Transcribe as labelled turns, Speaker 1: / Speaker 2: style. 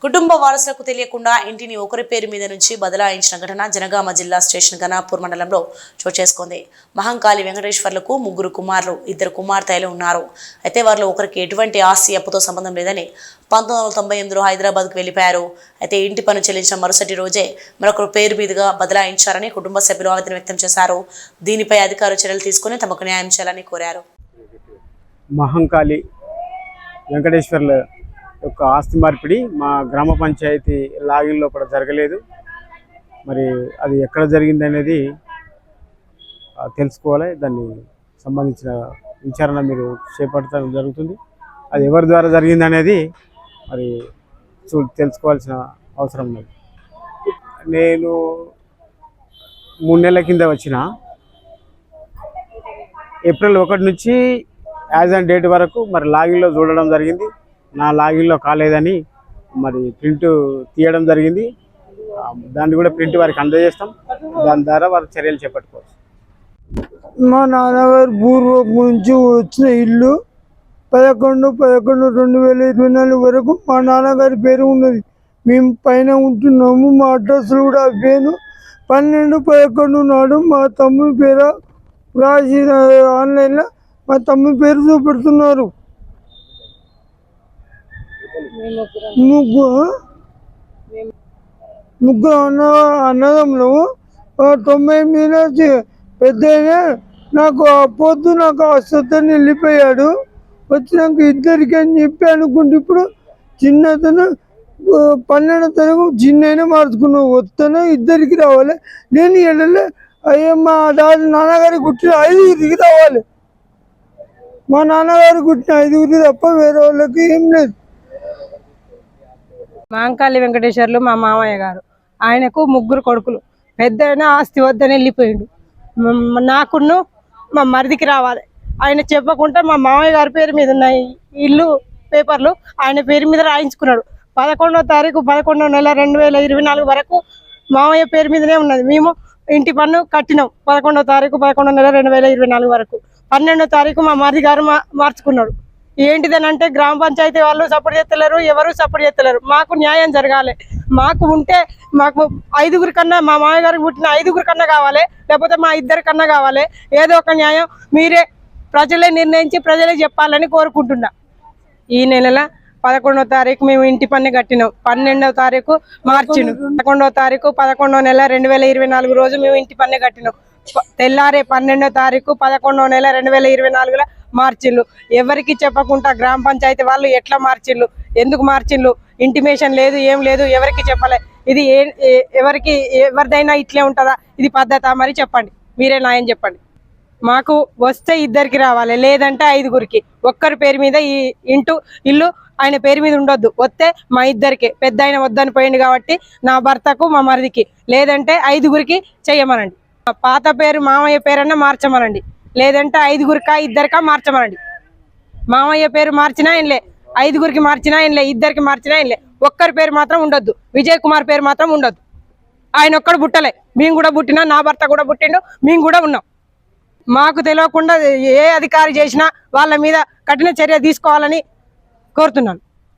Speaker 1: కుటుంబ వారసులకు తెలియకుండా ఇంటిని ఒకరి పేరు మీద నుంచి బదలాయించిన ఘటన జనగామ జిల్లా స్టేషన్ గణాపూర్ మండలంలో చోటు చేసుకుంది. మహంకాళి వెంకటేశ్వర్లకు 3 కుమారులు 2 కుమార్తెలు ఉన్నారు. అయితే వారిలో ఒకరికి ఎటువంటి ఆస్తి అప్పుతో సంబంధం లేదని 1998లో హైదరాబాద్కు వెళ్లిపోయారు. అయితే ఇంటి పన్ను చెల్లించిన మరుసటి రోజే మరొకరు పేరు మీదుగా బదలాయించారని కుటుంబ సభ్యులు ఆవేదన వ్యక్తం చేశారు. దీనిపై అధికారులు చర్యలు తీసుకుని తమకు న్యాయం చేయాలని కోరారు.
Speaker 2: మహంకాళి వెంకటేశ్వర్ల యొక్క ఆస్తి మార్పిడి మా గ్రామ పంచాయతీ లాగిన్లో కూడా జరగలేదు. మరి అది ఎక్కడ జరిగింది అనేది తెలుసుకోవాలి. దాన్ని సంబంధించిన విచారణ మీరు చేపట్టడం జరుగుతుంది. అది ఎవరి ద్వారా జరిగింది అనేది మరి తెలుసుకోవాల్సిన అవసరం ఉంది. నేను 3 నెలల కింద వచ్చిన ఏప్రిల్ 1 నుంచి యాజ్ అండ్ డేట్ వరకు మరి లాగిన్లో చూడడం జరిగింది. నా లాగిన్లో కాలేదని మరి ప్రింట్ తీయడం జరిగింది. దాన్ని కూడా ప్రింట్ వారికి అందజేస్తాం. దాని ద్వారా వారు చర్యలు చేపట్టుకోవచ్చు.
Speaker 3: మా నాన్నగారు పూర్వం నుంచి వచ్చిన ఇల్లు 11/11/2024 వరకు మా నాన్నగారి పేరు ఉన్నది. మేము పైన ఉంటున్నాము. మా అడ్రస్లు కూడా అవేను. 12/11 నాడు మా తమ్ముడి పేరు రాసిన ఆన్లైన్లో మా తమ్ముడి పేరు చూపెడుతున్నారు. ముగ్గురు అన్నదమ్ములు 98 పెద్ద నాకు పొద్దు నాకు ఆసుపత్రిని వెళ్ళిపోయాడు. వచ్చినాక ఇద్దరికి అని చెప్పి అనుకుంటే ఇప్పుడు చిన్నతను 12వ తరగతి చిన్నైనా మార్చుకున్నావు. వస్తాను ఇద్దరికి రావాలి. నేను వెళ్ళలే. అయ్యో మా నాన్నగారికి పుట్టిన 5గురికి రావాలి. మా నాన్నగారు పుట్టిన 5గురికి తప్ప వేరే వాళ్ళకి ఏం లేదు.
Speaker 4: మహంకాళి వెంకటేశ్వర్లు మా మామయ్య గారు. ఆయనకు 3 కొడుకులు. పెద్ద ఆస్తి వద్దని వెళ్ళిపోయిండు. నాకును మా మరిదికి రావాలి. ఆయన చెప్పకుండా మా మామయ్య గారి పేరు మీద ఉన్నాయి ఇల్లు పేపర్లు ఆయన పేరు మీద రాయించుకున్నాడు. 11వ తారీఖు 11వ నెల 2024 వరకు మామయ్య పేరు మీదనే ఉన్నది. మేము ఇంటి పన్ను కట్టినాం 11వ తారీఖు 11వ నెల 2024 వరకు. 12వ తారీఖు మా మరిది గారు మార్చుకున్నాడు. ఏంటిదని అంటే గ్రామ పంచాయతీ వాళ్ళు సపోర్ట్ చేస్తలేరు, ఎవరు సపోర్ట్ చేస్తలేరు. మాకు న్యాయం జరగాలి. మాకు ఉంటే మాకు 5గురి కన్నా మా మామయ్య గారికి పుట్టిన 5గురి కన్నా కావాలి, లేకపోతే మా 2 కన్నా కావాలి. ఏదో ఒక న్యాయం మీరే ప్రజలే నిర్ణయించి ప్రజలే చెప్పాలని కోరుకుంటున్నా. ఈ నెల 11వ తారీఖు మేము ఇంటి పన్ను కట్టినాం. 12వ తారీఖు మార్చిను. 11వ తారీఖు 11వ నెల 2024 రోజు మేము ఇంటి పన్ను కట్టినాం. తెల్లారే 12వ తారీఖు 11వ నెల 2024లో మార్చిళ్ళు. ఎవరికి చెప్పకుండా గ్రామ పంచాయతీ వాళ్ళు ఎట్లా మార్చిళ్ళు, ఎందుకు మార్చిళ్ళు, ఇంటిమేషన్ లేదు, ఏం లేదు, ఎవరికి చెప్పలే. ఇది ఎవరిదైనా ఇట్లే ఉంటుందా? ఇది పద్ధత? మరి చెప్పండి, మీరే న్యాయం చెప్పండి. మాకు వస్తే 2కి రావాలి, లేదంటే 5గురికి. ఒక్కరి పేరు మీద ఈ ఇల్లు ఆయన పేరు మీద ఉండొద్దు. వస్తే మా 2కే. పెద్ద ఆయన వద్దని పోయింది కాబట్టి నా భర్తకు మా మరిదికి, లేదంటే 5గురికి చెయ్యమనండి. పాత పేరు మామయ్య పేరన్నా మార్చమనండి, లేదంటే 5గురికా 2కా మార్చమనండి. మామయ్య పేరు మార్చినా ఏంలే, 5గురికి మార్చినా ఏంలే, 2కి మార్చినా ఏంలే. ఒక్కరి పేరు మాత్రం ఉండొద్దు. విజయ్ కుమార్ పేరు మాత్రం ఉండొద్దు. ఆయన ఒక్కడు పుట్టలే, మేము కూడా పుట్టినా, నా భర్త కూడా పుట్టిండు, మేము కూడా ఉన్నాం. మాకు తెలియకుండా ఏ అధికారి చేసినా వాళ్ళ మీద కఠిన చర్య తీసుకోవాలని కోరుతున్నాను.